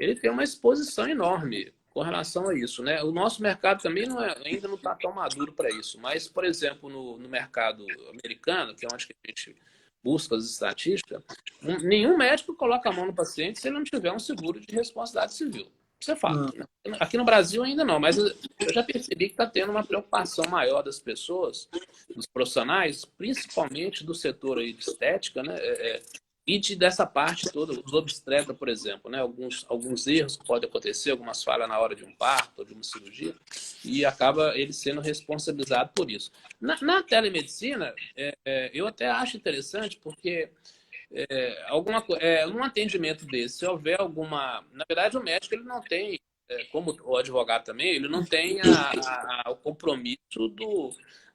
ele tem uma exposição enorme com relação a isso, né? O nosso mercado também ainda não está tão maduro para isso, mas, por exemplo, no mercado americano, que é onde a gente busca as estatísticas, nenhum médico coloca a mão no paciente se ele não tiver um seguro de responsabilidade civil. Isso é fato. Né? Aqui no Brasil ainda não, mas eu já percebi que está tendo uma preocupação maior das pessoas, dos profissionais, principalmente do setor aí de estética, né? E dessa parte toda, os obstetras, por exemplo, né? Alguns erros que podem acontecer, algumas falhas na hora de um parto ou de uma cirurgia, e acaba ele sendo responsabilizado por isso. Na telemedicina, eu até acho interessante, porque num atendimento desse, se houver alguma... Na verdade, o médico ele não tem, como o advogado também, ele não tem o compromisso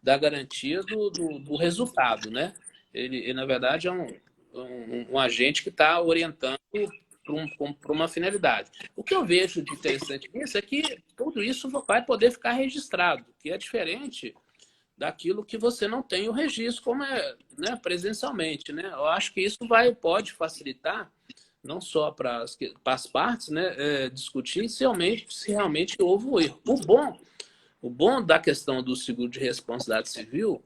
da garantia do resultado, né? Ele, na verdade, é um agente que está orientando para uma finalidade. O que eu vejo de interessante nisso é que tudo isso vai poder ficar registrado, que é diferente daquilo que você não tem o registro, como né, presencialmente, né? Eu acho que isso pode facilitar não só para as partes, né, discutir se realmente houve um erro. O bom da questão do seguro de responsabilidade civil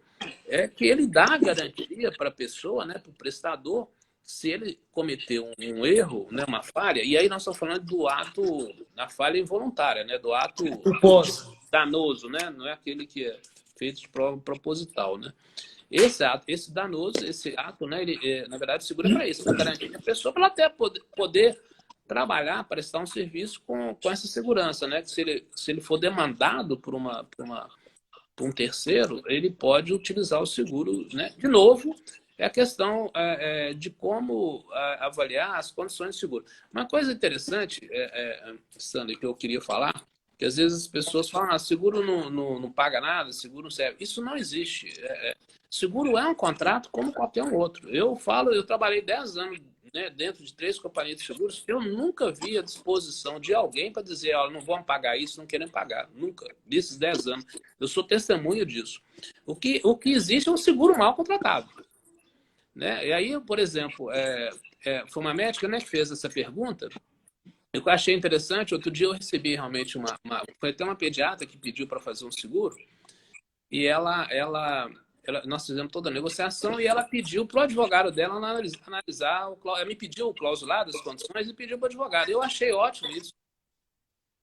é que ele dá garantia para a pessoa, né, para o prestador, se ele cometeu um erro, né, uma falha, e aí nós estamos falando da falha involuntária, né, do ato danoso, né, não é aquele que é feito de prova proposital, né? Esse danoso, esse ato, né, ele, na verdade, segura para isso, para garantir a pessoa para ela até poder trabalhar, prestar um serviço com essa segurança, né? Que se ele for demandado por um terceiro, ele pode utilizar o seguro, né? De novo, é a questão de como avaliar as condições de seguro. Uma coisa interessante, Sandra, que eu queria falar, que às vezes as pessoas falam, seguro não paga nada, seguro não serve. Isso não existe. Seguro é um contrato como qualquer um outro. Eu trabalhei 10 anos, né, dentro de 3 companhias de seguros, eu nunca vi a disposição de alguém para dizer, não vão pagar isso, não querem pagar. Nunca. Nesses 10 anos. Eu sou testemunha disso. O que existe é um seguro mal contratado. Né? E aí, por exemplo, foi uma médica, né, que fez essa pergunta. Eu achei interessante, outro dia eu recebi realmente foi até uma pediatra que pediu para fazer um seguro, e nós fizemos toda a negociação e ela pediu para o advogado dela analisar, ela me pediu o clausulado, as condições, e pediu para o advogado. Eu achei ótimo isso.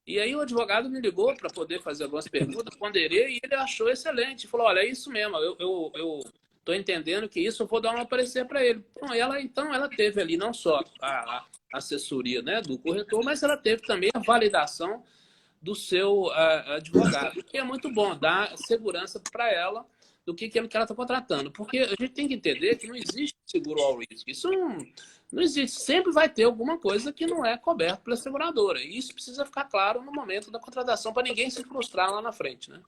E aí o advogado me ligou para poder fazer algumas perguntas, ponderei, e ele achou excelente. Falou, olha, é isso mesmo, eu estou entendendo que isso, eu vou dar um parecer para ele. Então, ela teve ali não só a assessoria, né, do corretor, mas ela teve também a validação do seu advogado, que é muito bom, dar segurança para ela do que ela está contratando. Porque a gente tem que entender que não existe seguro ao risco. Isso não existe. Sempre vai ter alguma coisa que não é coberta pela seguradora. E isso precisa ficar claro no momento da contratação para ninguém se frustrar lá na frente, né?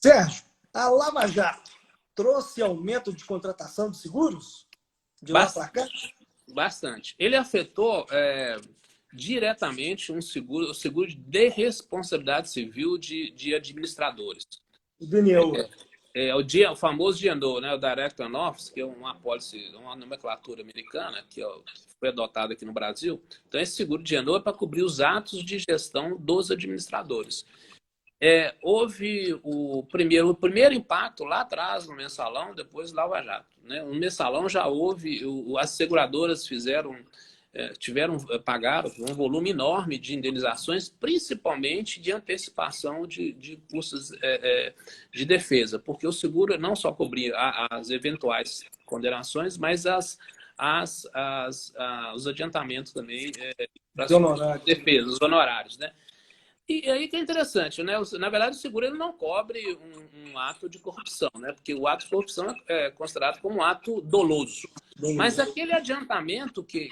Sérgio, a Lava Jato trouxe aumento de contratação de seguros? De lá para cá? Bastante. Ele afetou diretamente o seguro de responsabilidade civil de administradores. O DNO. O famoso DNO, né, o Director Office, que é uma apólice, uma nomenclatura americana, que foi adotada aqui no Brasil. Então, esse seguro de DNO é para cobrir os atos de gestão dos administradores. Houve o primeiro impacto lá atrás no mensalão, depois Lava Jato, né? No mensalão já houve, as seguradoras pagaram um volume enorme de indenizações, principalmente de antecipação de custos de defesa, porque o seguro não só cobria as eventuais condenações, mas os adiantamentos também para as defesas, os honorários, né? E aí que é interessante, né? Na verdade, o seguro ele não cobre um ato de corrupção, né? Porque o ato de corrupção é considerado como um ato doloso. Mas aquele adiantamento que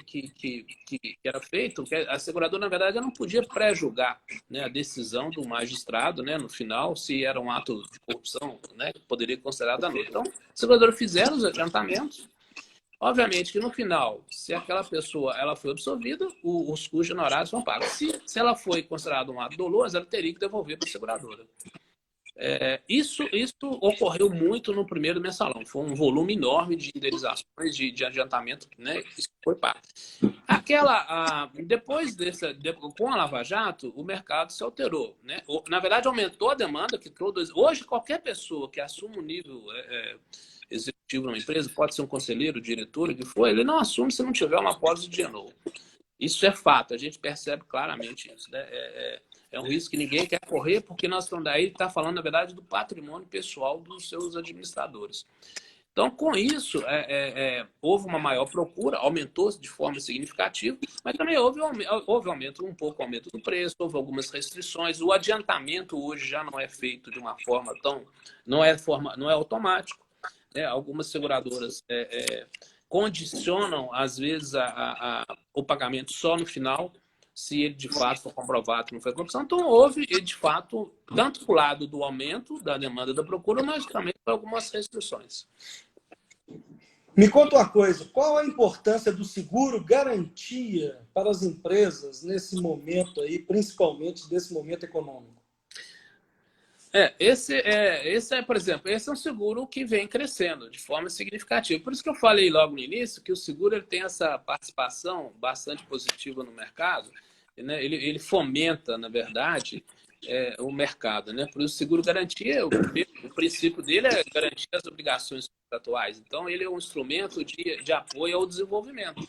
era feito, que a seguradora, na verdade, ela não podia pré-julgar, né, a decisão do magistrado, né, no final, se era um ato de corrupção, né, que poderia ser considerado danoso. Então, a seguradora fizeram os adiantamentos. Obviamente que no final, se aquela pessoa ela foi absolvida, os custos honorários são pagos. Se ela foi considerada um ato doloso, ela teria que devolver para a seguradora. Isso ocorreu muito no primeiro mensalão. Foi um volume enorme de indenizações, de adiantamento, né? Isso foi pago. Depois com a Lava Jato, o mercado se alterou, né? Na verdade, aumentou a demanda. Hoje, qualquer pessoa que assuma um nível executivo numa empresa, pode ser um conselheiro, diretor, o que for, ele não assume se não tiver uma apólice de DNO. Isso é fato, a gente percebe claramente isso, né? É um risco que ninguém quer correr, porque nós estamos daí, está falando, na verdade, do patrimônio pessoal dos seus administradores. Então, com isso, houve uma maior procura, aumentou de forma significativa, mas também houve aumento do preço, houve algumas restrições. O adiantamento hoje já não é feito de uma forma não é automático. Algumas seguradoras condicionam, às vezes, o pagamento só no final, se ele de fato for comprovado que não foi corrupção. Então, houve, de fato, tanto para o lado do aumento da demanda da procura, mas também para algumas restrições. Me conta uma coisa, qual a importância do seguro garantia para as empresas nesse momento aí, principalmente desse momento econômico? Por exemplo, esse é um seguro que vem crescendo de forma significativa. Por isso que eu falei logo no início que o seguro ele tem essa participação bastante positiva no mercado, né? Ele fomenta, na verdade, o mercado, né? Por isso, o seguro garantia, o princípio dele é garantir as obrigações contratuais. Então, ele é um instrumento de apoio ao desenvolvimento,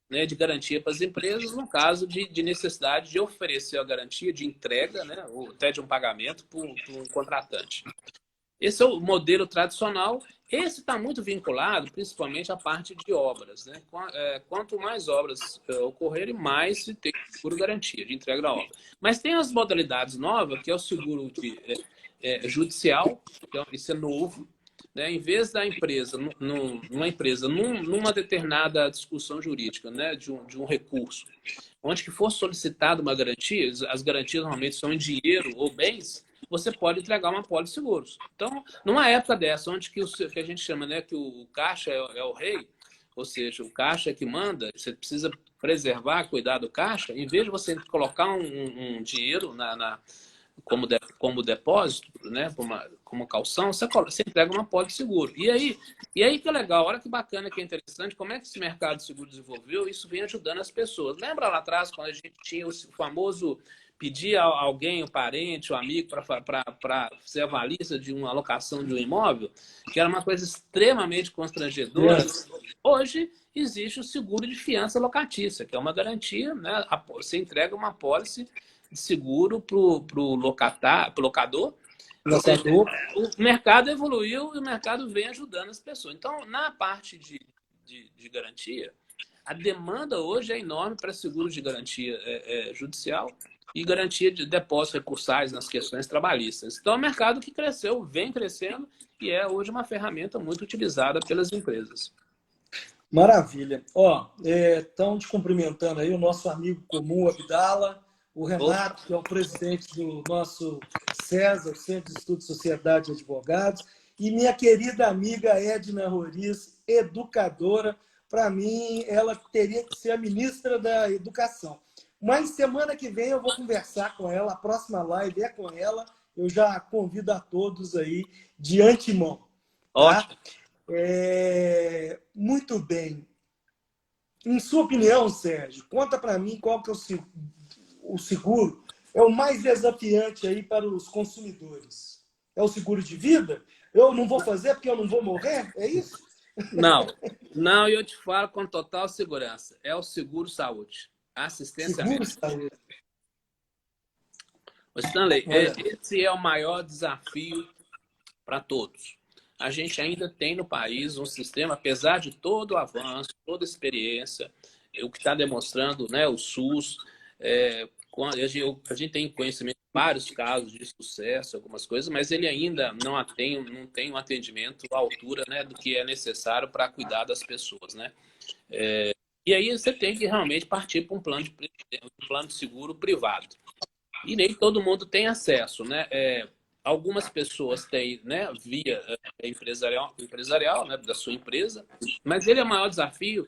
né, de garantia para as empresas, no caso de necessidade de oferecer a garantia de entrega, né, ou até de um pagamento para um contratante. Esse é o modelo tradicional. Esse está muito vinculado, principalmente, à parte de obras, né? Quanto mais obras ocorrerem, mais se tem seguro garantia de entrega da obra. Mas tem as modalidades novas, que é o seguro judicial, então isso é novo. Né, em vez da empresa, numa determinada discussão jurídica, né, de um recurso, onde que for solicitada uma garantia, as garantias normalmente são em dinheiro ou bens, você pode entregar uma apólice de seguros. Então, numa época dessa, onde que a gente chama, né, que o caixa é o rei, ou seja, o caixa é que manda, você precisa preservar, cuidar do caixa, em vez de você colocar um dinheiro como depósito, né, como calção, você entrega uma apólice de seguro. E aí que é legal, olha que bacana, que é interessante, como é que esse mercado de seguro desenvolveu, isso vem ajudando as pessoas. Lembra lá atrás, quando a gente tinha o famoso pedir a alguém, um parente, um amigo, para ser avalista de uma alocação de um imóvel, que era uma coisa extremamente constrangedora. Hoje existe o seguro de fiança locatícia, que é uma garantia, né? Você entrega uma apólice de seguro para o locador. Ou seja, o mercado evoluiu e o mercado vem ajudando as pessoas. Então, na parte de garantia, a demanda hoje é enorme para seguros de garantia judicial e garantia de depósitos recursais nas questões trabalhistas. Então, é um mercado que cresceu, vem crescendo e é hoje uma ferramenta muito utilizada pelas empresas. Maravilha. Ó, estão te cumprimentando aí o nosso amigo comum, Abdala, o Renato, que é o presidente do nosso César, o Centro de Estudos Sociedade e Advogados, e minha querida amiga Edna Roriz, educadora. Para mim, ela teria que ser a ministra da Educação. Mas semana que vem eu vou conversar com ela, a próxima live é com ela, eu já convido a todos aí de antemão. Tá? Ótimo. Muito bem. Em sua opinião, Sérgio, conta para mim qual que é o seguro é o mais desafiante aí para os consumidores. É o seguro de vida? Eu não vou fazer porque eu não vou morrer? É isso? Não, eu te falo com total segurança. É o seguro-saúde. Assistência médica. Seguro-saúde. Stanley, esse é o maior desafio para todos. A gente ainda tem no país um sistema, apesar de todo o avanço, toda a experiência, o que está demonstrando, né, o SUS, a gente tem conhecimento de vários casos de sucesso, algumas coisas, mas ele ainda não tem um atendimento à altura, né, do que é necessário para cuidar das pessoas, né? E aí você tem que realmente partir para um plano de seguro privado. E nem todo mundo tem acesso, né? Algumas pessoas têm, né, via empresarial, né, da sua empresa, mas ele é o maior desafio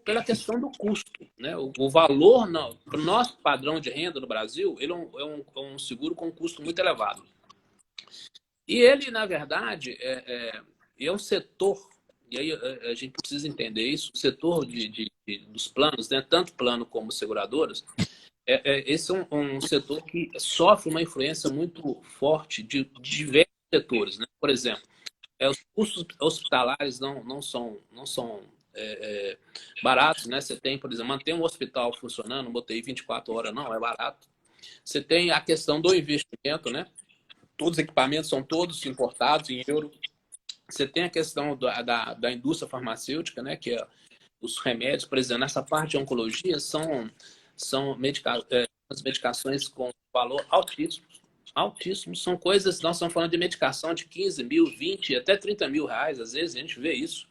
pela questão do custo, né? O valor, para o nosso padrão de renda no Brasil, ele é um seguro com um custo muito elevado. E ele, na verdade, é um setor, e aí a gente precisa entender isso, o setor dos planos, né, tanto plano como seguradoras, esse é um setor que sofre uma influência muito forte de diversos setores, né? Por exemplo, os custos hospitalares não são baratos, né? Você tem, por exemplo, manter um hospital funcionando, uma UTI 24 horas não é barato. Você tem a questão do investimento, né? Todos os equipamentos são todos importados em euro. Você tem a questão da indústria farmacêutica, né? Que é os remédios, por exemplo, nessa parte de oncologia são as medicações com valor altíssimo. Altíssimo. São coisas, nós estamos falando de medicação de 15 mil, 20, até 30 mil reais, às vezes a gente vê isso.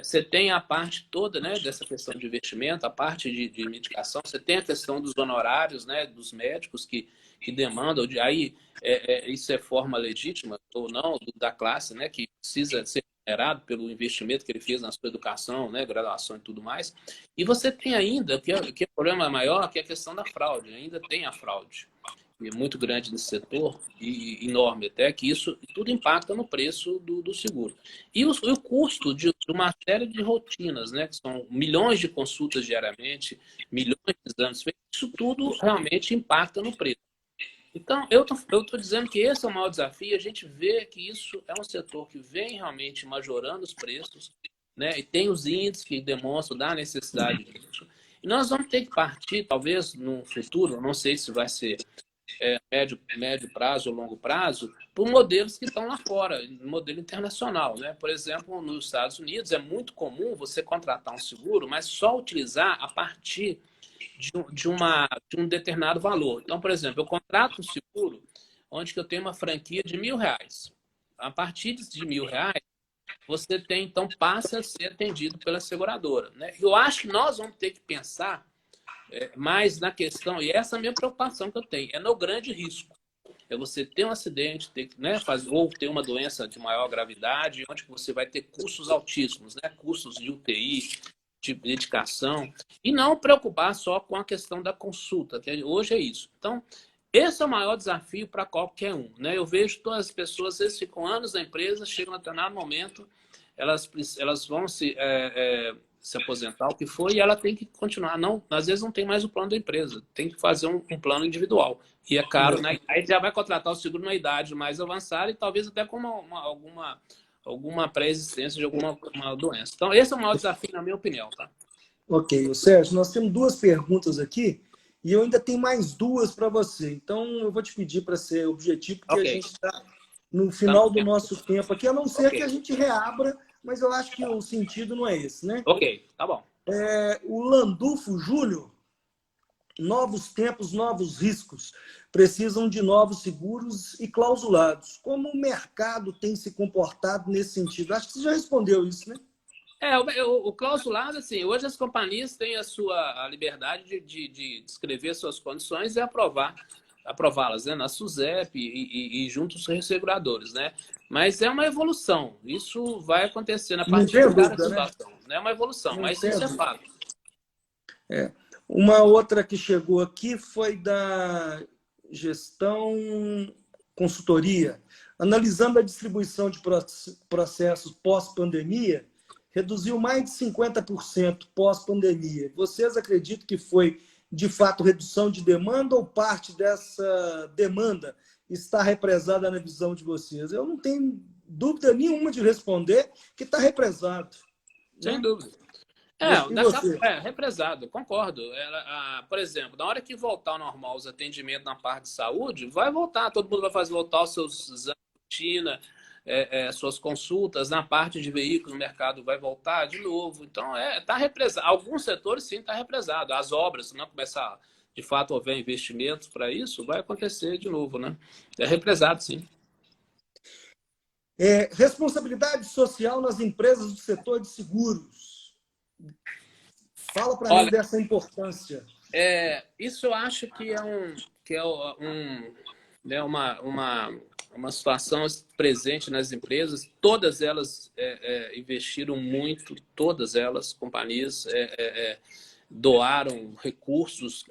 Você tem a parte toda, né, dessa questão de investimento, a parte de medicação, você tem a questão dos honorários, né, dos médicos que demandam, aí isso é forma legítima ou não, da classe, né, que precisa ser remunerado pelo investimento que ele fez na sua educação, né, graduação e tudo mais. E você tem ainda, que é o problema maior, que é a questão da fraude, ainda tem a fraude. É muito grande nesse setor e enorme até, que isso tudo impacta no preço do seguro. E o custo de uma série de rotinas, né, que são milhões de consultas diariamente, milhões de exames feitos, isso tudo realmente impacta no preço. Então, eu tô dizendo que esse é o maior desafio, a gente vê que isso é um setor que vem realmente majorando os preços, né, e tem os índices que demonstram da necessidade disso. E nós vamos ter que partir, talvez no futuro, não sei se vai ser médio prazo ou longo prazo, por modelos que estão lá fora, modelo internacional, né? Por exemplo, nos Estados Unidos é muito comum você contratar um seguro, mas só utilizar a partir de um determinado valor. Então, por exemplo, eu contrato um seguro onde eu tenho uma franquia de R$1.000. A partir de R$1.000, você tem, então, passa a ser atendido pela seguradora, né? Eu acho que nós vamos ter que pensar mais na questão, e essa é a minha preocupação que eu tenho, é no grande risco. É você ter um acidente, né, ou ter uma doença de maior gravidade, onde você vai ter custos altíssimos, né, custos de UTI, de medicação, e não preocupar só com a questão da consulta, que hoje é isso. Então, esse é o maior desafio para qualquer um, né? Eu vejo todas as pessoas, às vezes ficam anos na empresa, chegam a determinado momento, elas vão se aposentar, o que for, e ela tem que continuar. Não, às vezes não tem mais o plano da empresa, tem que fazer um plano individual. E é caro, né? Aí já vai contratar o seguro na idade mais avançada e talvez até com alguma pré-existência de alguma uma doença. Então, esse é o maior desafio, na minha opinião, tá? Ok, Sérgio, nós temos duas perguntas aqui e eu ainda tenho mais duas para você. Então, eu vou te pedir para ser objetivo, porque a Ok. gente está no Tá no final do tempo. nosso tempo aqui, a não ser que Ok. a gente reabra, mas eu acho que o sentido não é esse, né? Ok, tá bom. O Landulfo Júnior, novos tempos, novos riscos, precisam de novos seguros e clausulados. Como o mercado tem se comportado nesse sentido? Acho que você já respondeu isso, né? O clausulado, assim, hoje as companhias têm a liberdade de descrever suas condições e aprová-las, né, na SUSEP e junto aos resseguradores, né? Mas é uma evolução. Isso vai acontecer a Não partir de tem cada dúvida, né? situação. Não é uma evolução, Não mas tem isso é dúvida. fato. Uma outra que chegou aqui foi da gestão consultoria. Analisando a distribuição de processos pós-pandemia, reduziu mais de 50% pós-pandemia. Vocês acreditam que foi, de fato, redução de demanda ou parte dessa demanda está represada na visão de vocês? Eu não tenho dúvida nenhuma de responder que está represado, Sem né? dúvida. E você? Represado, concordo. Por exemplo, na hora que voltar ao normal os atendimentos na parte de saúde, vai voltar, todo mundo vai fazer voltar os seus exames de rotina, suas consultas, na parte de veículos, o mercado vai voltar de novo. Então, tá represado. Alguns setores, sim, está represado. As obras, se não começar, de fato, houver investimentos para isso, vai acontecer de novo, né? É represado, sim. Responsabilidade social nas empresas do setor de seguros. Fala para mim Olha, dessa importância. isso eu acho né, uma situação presente nas empresas. Todas elas investiram muito, todas elas, companhias, doaram recursos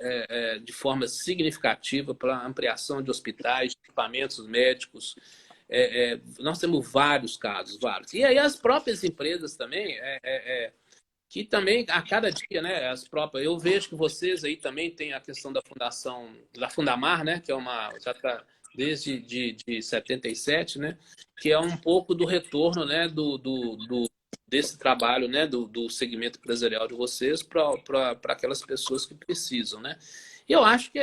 de forma significativa para a ampliação de hospitais, de equipamentos médicos. Nós temos vários casos, vários. E aí as próprias empresas também que também a cada dia, né, as próprias, eu vejo que vocês aí também têm a questão da fundação, da Fundamar, né, que é já está desde de 77, né, que é um pouco do retorno, né, desse trabalho, né, do segmento empresarial de vocês para aquelas pessoas que precisam, né. E eu acho que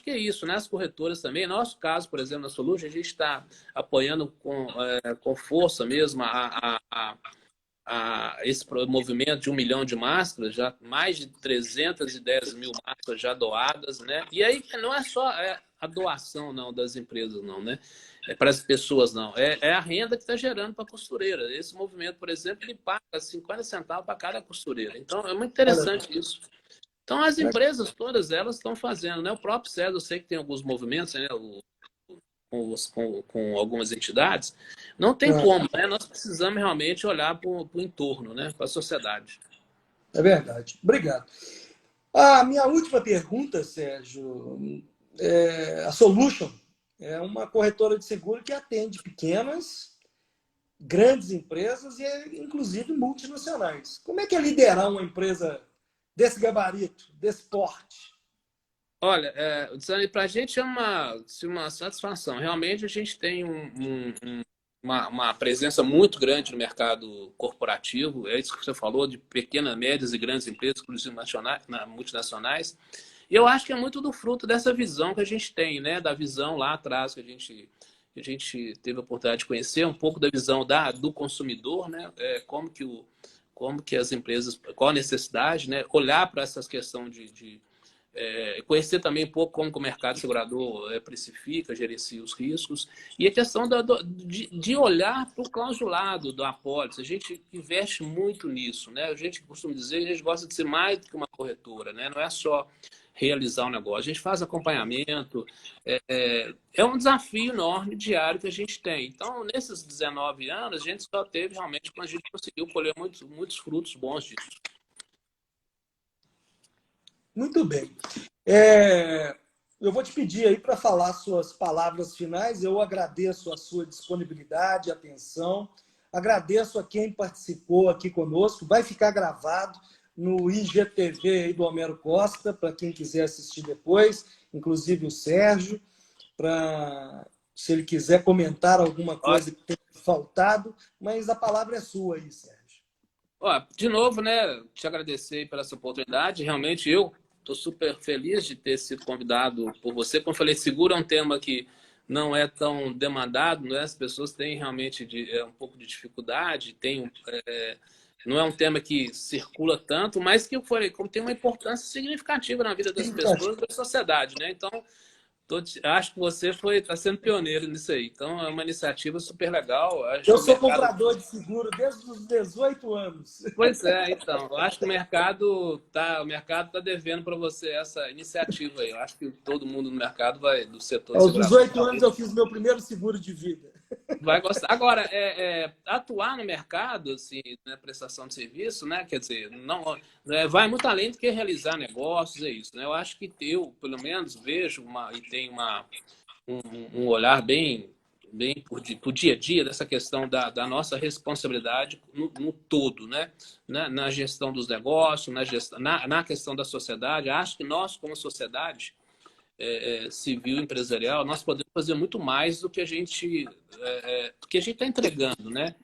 é isso, né, as corretoras também, no nosso caso, por exemplo, na Solution, a gente está apoiando com força mesmo esse movimento de 1 milhão de máscaras, já mais de 310 mil máscaras já doadas, né? E aí não é só a doação não das empresas, não, né? Para as pessoas, não. É a renda que está gerando para a costureira. Esse movimento, por exemplo, ele paga 50 centavos para cada costureira. Então, é muito interessante isso. Então, as empresas todas elas estão fazendo, né? O próprio César, eu sei que tem alguns movimentos, né? Com algumas entidades, não tem como, né? Nós precisamos realmente olhar para o entorno, né? Para a sociedade. É verdade. Obrigado. A minha última pergunta, Sérgio, a Solution é uma corretora de seguro que atende pequenas, grandes empresas e, inclusive, multinacionais. Como é que é liderar uma empresa desse gabarito, desse porte? Olha, para a gente é uma satisfação. Realmente a gente tem uma presença muito grande no mercado corporativo. É isso que você falou, de pequenas, médias e grandes empresas, inclusive multinacionais. E eu acho que é muito do fruto dessa visão que a gente tem, né? Da visão lá atrás que a gente teve a oportunidade de conhecer, um pouco da visão do consumidor, né? Como que as empresas, qual a necessidade, né? Olhar para essas questões conhecer também um pouco como que o mercado segurador precifica, gerencia os riscos, e a questão de olhar para o clausulado da apólice. A gente investe muito nisso, né? A gente costuma dizer, a gente gosta de ser mais do que uma corretora, né? Não é só realizar um negócio, a gente faz acompanhamento, é um desafio enorme diário que a gente tem. Então, nesses 19 anos, a gente só teve realmente quando a gente conseguiu colher muitos frutos bons disso. Muito bem. Eu vou te pedir aí para falar suas palavras finais. Eu agradeço a sua disponibilidade, atenção. Agradeço a quem participou aqui conosco. Vai ficar gravado. no IGTV aí do Homero Costa, para quem quiser assistir depois, inclusive o Sérgio, se ele quiser comentar alguma coisa que tenha faltado, mas a palavra é sua aí, Sérgio. Ó, de novo, né, te agradecer pela essa oportunidade. Realmente eu estou super feliz de ter sido convidado por você. Como eu falei, seguro é um tema que não é tão demandado, né? As pessoas têm realmente um pouco de dificuldade, não é um tema que circula tanto, mas que eu falei, como tem uma importância significativa na vida das pessoas e da sociedade, né? Então, acho que você está sendo pioneiro nisso aí. Então, é uma iniciativa super legal. Eu sou comprador de seguro desde os 18 anos. Pois é, então. Eu acho que o mercado tá devendo para você essa iniciativa aí. Eu acho que todo mundo no mercado do setor de Aos seguradora 18 anos eu fiz meu primeiro seguro de vida. vai gostar. Agora, atuar no mercado, assim, né, prestação de serviço, né? Quer dizer, não, vai muito além do que realizar negócios, é isso, né? Eu acho que eu, pelo menos, vejo e tenho um olhar bem por dia a dia dessa questão da nossa responsabilidade no todo, né? Na gestão dos negócios, na questão da sociedade. Acho que nós, como sociedade civil empresarial, nós podemos fazer muito mais do que a gente está entregando, né?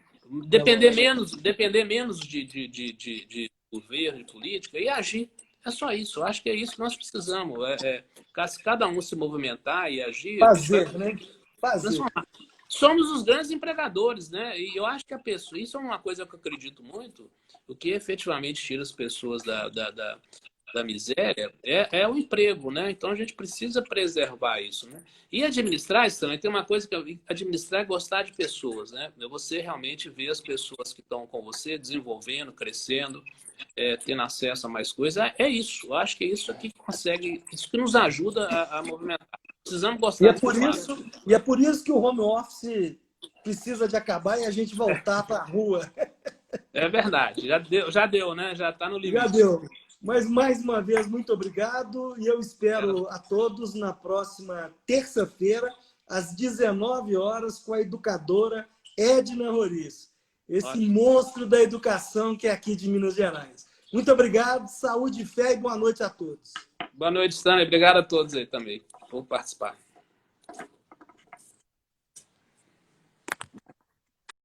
Depender menos de governo, de política e agir. É só isso. Eu acho que é isso que nós precisamos. Se cada um se movimentar e agir, Fazer, né? Fazer. Somos os grandes empregadores, né? E eu acho que isso é uma coisa que eu acredito muito, o que efetivamente tira as pessoas da miséria é o emprego, né? Então a gente precisa preservar isso, né? E administrar isso também tem uma coisa que administrar é gostar de pessoas, né? Você realmente vê as pessoas que estão com você desenvolvendo, crescendo, tendo acesso a mais coisas. É isso. Eu acho que é isso que isso que nos ajuda a movimentar. Precisamos gostar de pessoas. E é por isso que o home office precisa de acabar e a gente voltar para a rua. É verdade. Já deu, né? Já está no limite. Já deu. Mas, mais uma vez, muito obrigado. E eu espero a todos na próxima terça-feira, às 19 horas, com a educadora Edna Roriz. Esse monstro da educação que é aqui de Minas Gerais. Muito obrigado, saúde, fé e boa noite a todos. Boa noite, Stanley. Obrigado a todos aí também por participar.